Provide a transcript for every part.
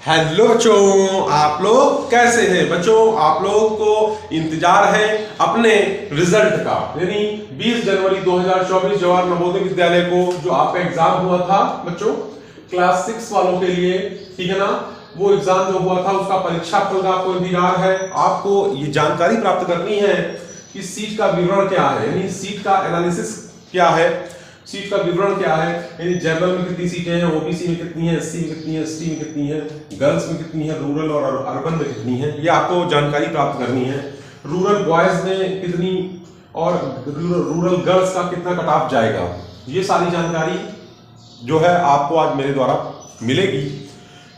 Hello बच्चों, आप लोग कैसे हैं? बच्चों, आप लोगों को इंतजार है अपने रिजल्ट का, यानी 20 जनवरी 2024 जवाहर नवोदय विद्यालय को जो आपका एग्जाम हुआ था बच्चों, क्लास 6 वालों के लिए, ठीक है ना। वो एग्जाम जो हुआ था उसका परीक्षा फल का आपको इंतजार है। आपको ये जानकारी प्राप्त करनी है कि सीट का विवरण क्या है, यानी सीट का एनालिसिस क्या है, सीट का विवरण क्या है, यानी जनरल में कितनी सीटें हैं, ओबीसी में कितनी है, एससी में कितनी है, एसटी में कितनी है, गर्ल्स में कितनी है, रूरल और अर्बन में कितनी है, ये आपको जानकारी प्राप्त करनी है। रूरल बॉयज में कितनी और रूरल गर्ल्स का कितना कट ऑफ जाएगा, ये सारी जानकारी जो है आपको आज मेरे द्वारा मिलेगी।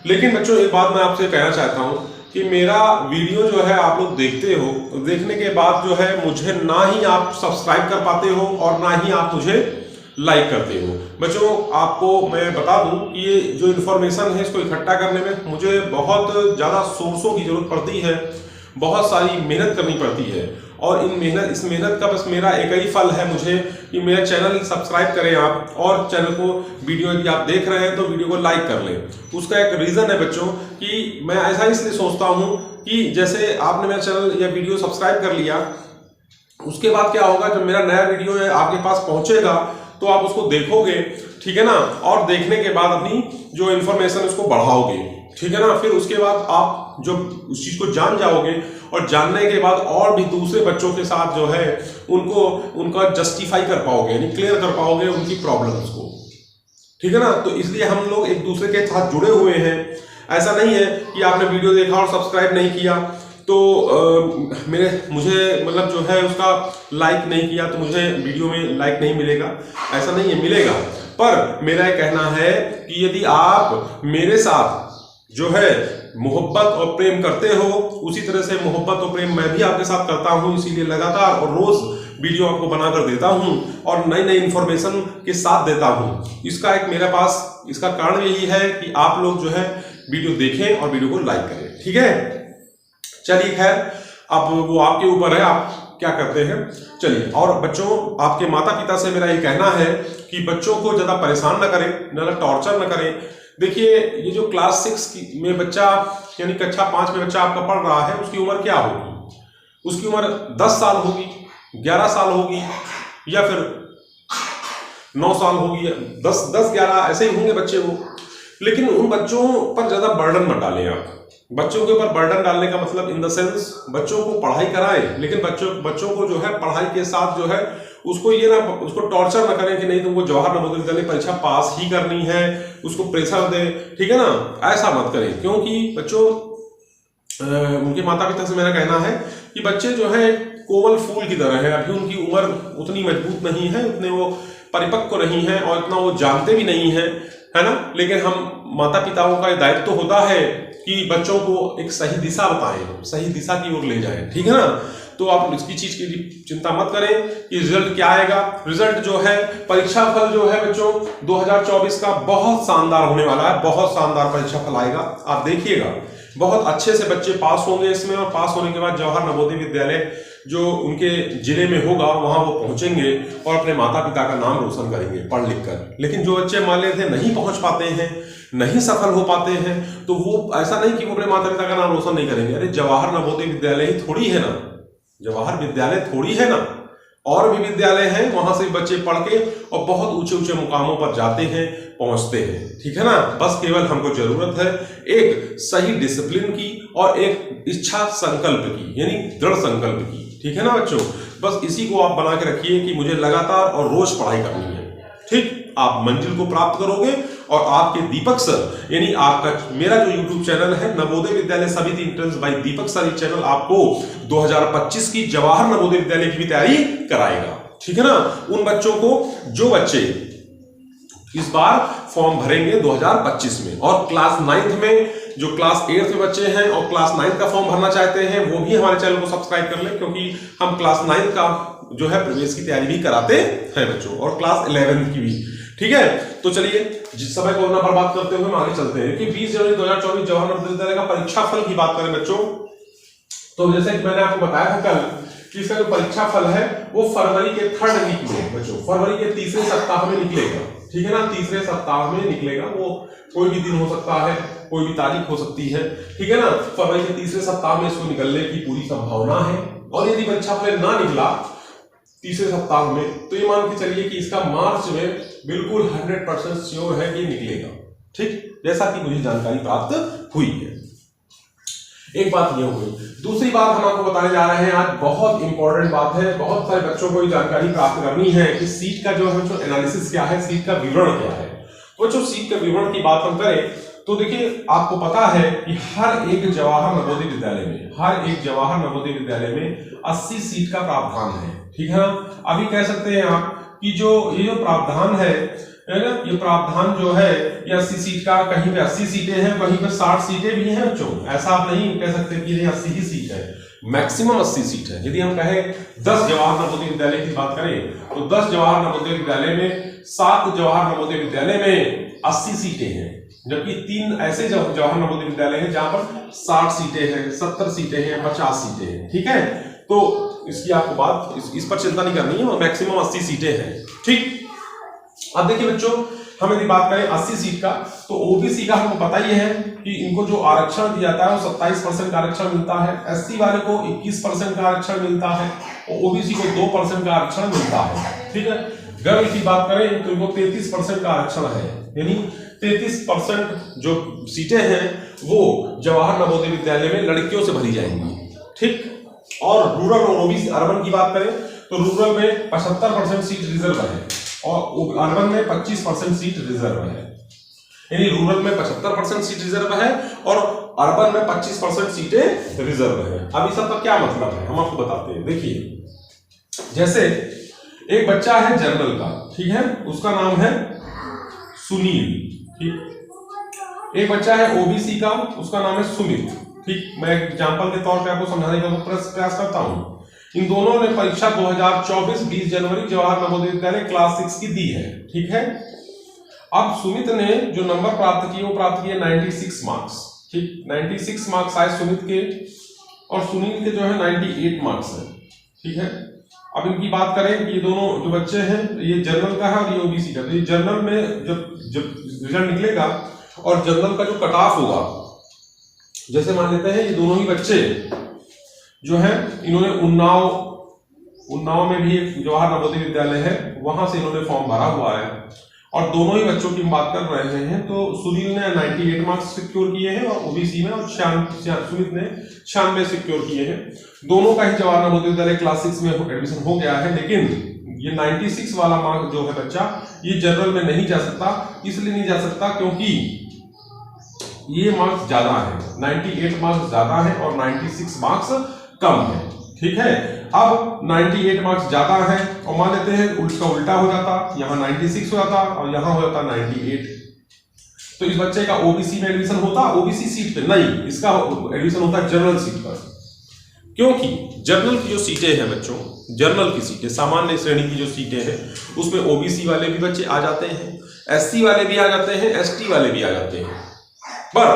लेकिन बच्चों, एक बात मैं आपसे कहना चाहता हूं कि मेरा वीडियो जो है आप लोग देखते हो, देखने के बाद जो है मुझे ना ही आप सब्सक्राइब कर पाते हो और ना ही आप मुझे लाइक करते हो। बच्चों, आपको मैं बता दूं कि ये जो इन्फॉर्मेशन है इसको इकट्ठा करने में मुझे बहुत ज़्यादा सोर्सों की जरूरत पड़ती है, बहुत सारी मेहनत करनी पड़ती है। और इस मेहनत का बस मेरा एक ही फल है मुझे कि मेरा चैनल सब्सक्राइब करें आप, और चैनल को, वीडियो यदि आप देख रहे हैं तो वीडियो को लाइक कर लें। उसका एक रीज़न है बच्चों कि मैं ऐसा इसलिए सोचता हूँ कि जैसे आपने मेरा चैनल या वीडियो सब्सक्राइब कर लिया, उसके बाद क्या होगा, जब मेरा नया वीडियो है आपके पास पहुँचेगा तो आप उसको देखोगे, ठीक है ना, और देखने के बाद अपनी जो इन्फॉर्मेशन उसको बढ़ाओगे, ठीक है ना। फिर उसके बाद आप जो उस चीज को जान जाओगे और जानने के बाद और भी दूसरे बच्चों के साथ जो है उनको उनका जस्टिफाई कर पाओगे, यानी क्लियर कर पाओगे उनकी प्रॉब्लम्स को, ठीक है ना। तो इसलिए हम लोग एक दूसरे के साथ जुड़े हुए हैं। ऐसा नहीं है कि आपने वीडियो देखा और सब्सक्राइब नहीं किया तो मुझे मतलब जो है उसका लाइक नहीं किया तो मुझे वीडियो में लाइक नहीं मिलेगा, ऐसा नहीं है, मिलेगा। पर मेरा ये कहना है कि यदि आप मेरे साथ जो है मोहब्बत और प्रेम करते हो, उसी तरह से मोहब्बत और प्रेम मैं भी आपके साथ करता हूं, इसीलिए लगातार और रोज वीडियो आपको बनाकर देता हूं और नई नई इंफॉर्मेशन के साथ देता हूं। इसका एक मेरे पास इसका कारण यही है कि आप लोग जो है वीडियो देखें और वीडियो को लाइक करें, ठीक है। चलिए खैर, अब वो आपके ऊपर है, आप क्या करते हैं। चलिए, और बच्चों, आपके माता पिता से मेरा ये कहना है कि बच्चों को ज्यादा परेशान न करें, ज्यादा टॉर्चर न करें। देखिए, ये जो क्लास 6 में बच्चा, यानी कक्षा 5 में बच्चा आपका पढ़ रहा है, उसकी उम्र क्या होगी? उसकी उम्र 10 साल होगी, 11 साल होगी, या फिर 9 साल होगी, 10-11 ऐसे ही होंगे बच्चे वो। लेकिन उन बच्चों पर ज्यादा बर्डन मत डालें आप। बच्चों के ऊपर बर्डन डालने का मतलब इन द सेंस बच्चों को पढ़ाई कराएं, लेकिन बच्चों को जो है पढ़ाई के साथ जो है उसको टॉर्चर ना करें कि नहीं तुमको जवाहर नवोदय विद्यालय परीक्षा पास ही करनी है, उसको प्रेशर दे, ठीक है ना। ऐसा मत करें, क्योंकि बच्चों उनके माता पिता से मेरा कहना है कि बच्चे जो है कोमल फूल की तरह है, अभी उनकी उम्र उतनी मजबूत नहीं है, उतने वो परिपक्व नहीं है और इतना वो जानते भी नहीं है ना। लेकिन हम माता पिताओं का दायित्व होता है कि बच्चों को एक सही दिशा बताएं, सही दिशा की ओर ले जाएं, ठीक है ना। तो आप इसकी चीज की चिंता मत करें कि रिजल्ट क्या आएगा। रिजल्ट जो है, परीक्षा फल जो है बच्चों 2024 का बहुत शानदार होने वाला है, बहुत शानदार परीक्षा फल आएगा, आप देखिएगा। बहुत अच्छे से बच्चे पास होंगे इसमें, और पास होने के बाद जवाहर नवोदय विद्यालय जो उनके जिले में होगा वहां वो पहुंचेंगे और अपने माता पिता का नाम रोशन करेंगे पढ़ लिख कर। लेकिन जो बच्चे मान लेते नहीं पहुंच पाते हैं, नहीं सफल हो पाते हैं, तो वो ऐसा नहीं कि वो अपने माता पिता का नाम रोशन नहीं करेंगे। अरे जवाहर नवोदय विद्यालय ही थोड़ी है ना, जवाहर विद्यालय थोड़ी है ना, और भी विद्यालय हैं, वहां से बच्चे पढ़ के और बहुत ऊंचे ऊंचे मुकामों पर जाते हैं, पहुंचते हैं, ठीक है ना। बस केवल हमको जरूरत है एक सही डिसिप्लिन की और एक इच्छा संकल्प की, यानी दृढ़ संकल्प की, ठीक है ना बच्चों। बस इसी को आप बना के रखिए कि मुझे लगातार और रोज पढ़ाई करनी है, ठीक। आप मंजिल को प्राप्त करोगे और आपके दीपक सर, यानी आपका मेरा जो YouTube चैनल है नवोदय विद्यालय समिति एंट्रेंस बाय दीपक सर, ये चैनल आपको 2025 की जवाहर नवोदय विद्यालय की भी तैयारी कराएगा, ठीक है ना। उन बच्चों को जो बच्चे इस बार फॉर्म भरेंगे 2025 में, और क्लास 9th में जो क्लास 8th में बच्चे हैं और क्लास 9th का फॉर्म भरना चाहते हैं, वो भी हमारे चैनल को सब्सक्राइब कर लें, क्योंकि हम क्लास 9th का जो है प्रवेश की तैयारी भी कराते हैं बच्चों, और क्लास 11th की भी, ठीक है। तो चलिए, जिस समय को ना बर्बाद करते हुए हम आगे चलते हैं कि 20 जनवरी 2024 जवाहर नवोदय विद्यालय का परीक्षा फल की बात करें बच्चों, तो जैसे कि मैंने आपको बताया था कल कि इसका जो परीक्षा फल है वो फरवरी के 3rd वीक में बच्चों, फरवरी के तीसरे सप्ताह में निकलेगा, ठीक है ना, तीसरे सप्ताह में निकलेगा। वो कोई भी दिन हो सकता है, कोई भी तारीख हो सकती है, ठीक है ना। फरवरी के तीसरे सप्ताह में इसको निकलने की पूरी संभावना है। और यदि परीक्षाफल ना निकला तीसरे सप्ताह में, तो ये मान के चलिए कि इसका मार्च में बिल्कुल 100% श्योर है कि निकलेगा, ठीक, जैसा कि मुझे जानकारी प्राप्त हुई है। एक बात ये हो गई। दूसरी बात हम आपको बताने जा रहे हैं आज, बहुत इंपॉर्टेंट बात है, बहुत सारे बच्चों को ये जानकारी प्राप्त करनी है कि सीट का जो है एनालिसिस क्या है, सीट का विवरण क्या है। तो जो सीट के विवरण की बात हम करें तो देखिए, आपको पता है कि हर एक जवाहर नवोदय विद्यालय में 80 सीट का प्रावधान है, ठीक है ना। अभी कह सकते हैं आप कि ये जो प्रावधान है ना, ये प्रावधान जो है ये 80 सीट का, कहीं पे 80 सीटें हैं, कहीं पे 60 सीटें भी हैं बच्चों। ऐसा आप नहीं कह सकते कि ये 80 ही सीट है, मैक्सिमम 80 सीट है। यदि हम कहें 10 जवाहर नवोदय विद्यालय की बात करें तो 10 जवाहर नवोदय विद्यालय में 7 जवाहर नवोदय विद्यालय में 80 सीटें हैं, जबकि 3 ऐसे जवाहर नवोदय विद्यालय हैं जहां पर 60 सीटें हैं, 70 सीटें हैं, 50 सीटें हैं, ठीक है। तो इसकी आपको बात इस पर चिंता नहीं करनी है, और मैक्सिमम 80 सीटें हैं, ठीक। अब देखिए बच्चों, हम यदि बात करें 80 सीट का, तो ओबीसी का हमको पता ही है कि इनको जो आरक्षण दिया जाता है वो 27% का आरक्षण मिलता है, एससी वाले को 21% का आरक्षण मिलता है, और ओबीसी को 2% का आरक्षण मिलता है, ठीक है। गर्ल की बात करें तो इनको 33% का आरक्षण है, यानी 33% जो सीटें हैं वो जवाहर नवोदय विद्यालय में लड़कियों से भरी जाएंगी, ठीक। और रूरल और ओबीसी अर्बन की बात करें तो रूरल में 75% सीट रिजर्व है और अर्बन में 25% सीट रिजर्व है, यानी रूरल में 75% सीट रिजर्व है और अर्बन में 25% सीटें रिजर्व है। अब इस सब का क्या मतलब है हम आपको बताते हैं। देखिए, जैसे एक बच्चा है जनरल का, ठीक है, उसका नाम है सुनील, ठीक। एक बच्चा है ओबीसी का, उसका नाम है सुमित, ठीक। मैं एग्जांपल के तौर पे आपको समझाने का प्रयास करता हूं। इन दोनों ने परीक्षा 2024 20 जनवरी जवाहर नवोदय विद्यालय क्लास 6 की दी है, ठीक है। अब सुमित ने जो नंबर प्राप्त किए वो प्राप्त किए 96 मार्क्स, ठीक। 96 मार्क्स आए सुमित के, और सुनील के जो है 98 मार्क्स है, ठीक है। अब इनकी बात करें कि ये दोनों जो बच्चे हैं, ये जनरल का है और ये ओबीसी का। तो ये जनरल में जब रिजल्ट निकलेगा और जनरल का जो कट ऑफ होगा, जैसे मान लेते हैं ये दोनों ही बच्चे जो है, इन्होंने उन्नाव में भी एक जवाहर नवोदय विद्यालय है, वहां से इन्होंने फॉर्म भरा हुआ है, और दोनों ही बच्चों की बात कर रहे हैं। तो सुनील ने 98 मार्क्स सिक्योर किए हैं और ओबीसी में, और सुमित ने 96 सिक्योर किए हैं। दोनों का ही जवाहर नवोदय विद्यालय क्लास 6 में एडमिशन हो गया है, लेकिन ये 96 वाला मार्क्स जो है बच्चा, ये जनरल में नहीं जा सकता। इसलिए नहीं जा सकता क्योंकि ये मार्क्स ज्यादा है, 98 मार्क्स ज्यादा है और 96 मार्क्स कम है, ठीक है। अब 98 मार्क्स ज्यादा है, और मान लेते हैं उसका उल्टा हो जाता, यहाँ 96 हो जाता और यहाँ हो जाता 98, तो इस बच्चे का ओबीसी में एडमिशन होता, ओबीसी सीट पे नहीं, इसका एडमिशन होता जनरल सीट पर। क्योंकि जनरल की जो सीटें हैं बच्चों, जनरल की सीटें, सामान्य श्रेणी की जो सीटें हैं, उसमें ओबीसी वाले भी बच्चे आ जाते हैं, एससी वाले भी आ जाते हैं, एसटी वाले भी आ जाते हैं, पर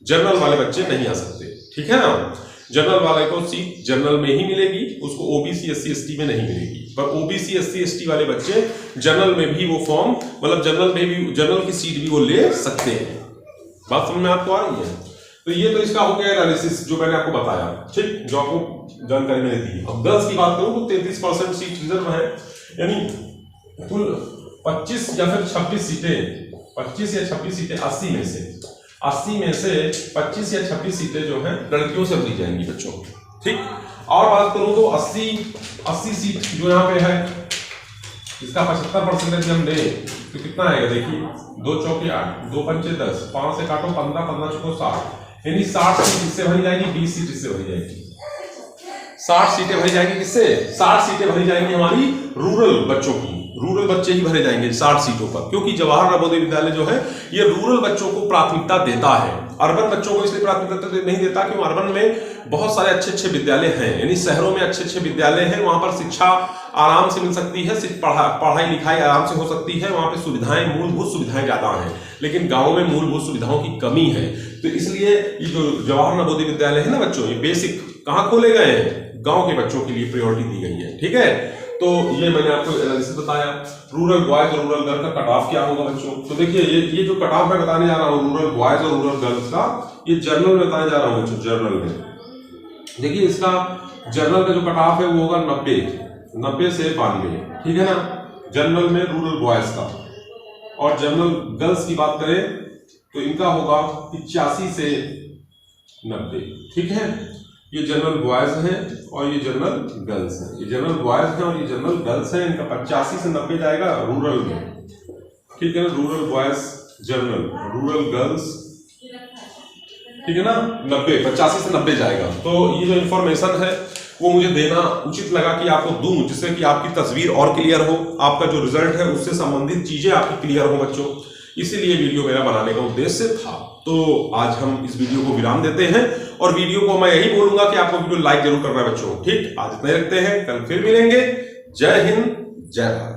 जनरल वाले बच्चे नहीं आ सकते, ठीक है ना। जनरल वाले को सीट जनरल में ही मिलेगी, उसको ओबीसी एससी एसटी में नहीं मिलेगी। पर ओबीसी एससी एसटी वाले बच्चे जनरल में भी वो फॉर्म, मतलब जनरल में भी, जनरल की सीट भी वो ले सकते हैं। बात समझ में आपको आ रही है? तो ये तो इसका हो गया एनालिसिस जो मैंने आपको बताया, ठीक, जो आपको जानकारी मैंने दी। अब गर्ल्स की बात करूं तो 33% सीट रिजर्व है, यानी कुल 25 या फिर 26 सीटें, 25 या 26 सीटें 80 में से 25 या 26 सीटें जो है लड़कियों से भरी जाएंगी बच्चों, ठीक। और बात करूं तो 80 सीट जो यहाँ पे है, इसका 75% हम ले तो कितना आएगा, देखिए 2 चौके 8, 2 पंचे 10, 5 से काटो 15, 15 चौको 60, यानी 60 सीट इससे भरी जाएगी, 20 सीट इससे भरी जाएगी, 60 सीटें भरी जाएंगी। किससे? 60 सीटें भरी जाएंगी हमारी रूरल बच्चों की, रूरल बच्चे ही भरे जाएंगे 60 सीटों पर, क्योंकि जवाहर नवोदय विद्यालय जो है ये रूरल बच्चों को प्राथमिकता देता है, अर्बन बच्चों को इसलिए प्राथमिकता नहीं देता क्योंकि अर्बन में बहुत सारे अच्छे विद्यालय हैं, यानी शहरों में अच्छे विद्यालय हैं, वहां पर शिक्षा आराम से मिल सकती है, पढ़ाई लिखाई आराम से हो सकती है, वहां पे सुविधाएं, मूलभूत सुविधाएं ज्यादा हैं, लेकिन गाँव में मूलभूत सुविधाओं की कमी है। तो इसलिए ये जो जवाहर नवोदय विद्यालय है ना बच्चों, ये बेसिक कहाँ खोले गए हैं, गांव के बच्चों के लिए प्रायोरिटी दी गई है, ठीक है। तो ये मैंने आपको एनालिसिस बताया। रूरल बॉयज और रूरल गर्ल का कट ऑफ क्या होगा बच्चों। तो देखिए ये जो कट ऑफ मैं बताने जा रहा हूँ रूरल बॉयज और रूरल गर्ल्स का, ये जर्नल में बताने जा रहा हूँ बच्चों। जर्नल में देखिए इसका जर्नल का जो कट ऑफ है वो होगा 90 से 92, ठीक है ना, जर्नल में रूरल बॉयज का। और जनरल गर्ल्स की बात करें तो इनका होगा 85 से 90, ठीक है। ये जनरल बॉयज हैं और ये जनरल गर्ल्स हैं। ये जनरल बॉयज हैं और ये जनरल गर्ल्स हैं। इनका 85 से 90 जाएगा रूरल में, ठीक है ना। Rural boys general, rural girls, ठीक है ना, 85 से 90 जाएगा। तो ये जो इन्फॉर्मेशन है वो मुझे देना उचित लगा कि आपको दूं, जिससे कि आपकी तस्वीर और क्लियर हो, आपका जो रिजल्ट है उससे संबंधित चीजें आपकी क्लियर हो बच्चों। इसीलिए वीडियो मेरा बनाने का उद्देश्य था। तो आज हम इस वीडियो को विराम देते हैं और वीडियो को मैं यही बोलूंगा कि आपको वीडियो लाइक जरूर करना है बच्चों, ठीक। आज इतना रखते हैं, कल फिर मिलेंगे। जय हिंद, जय भारत।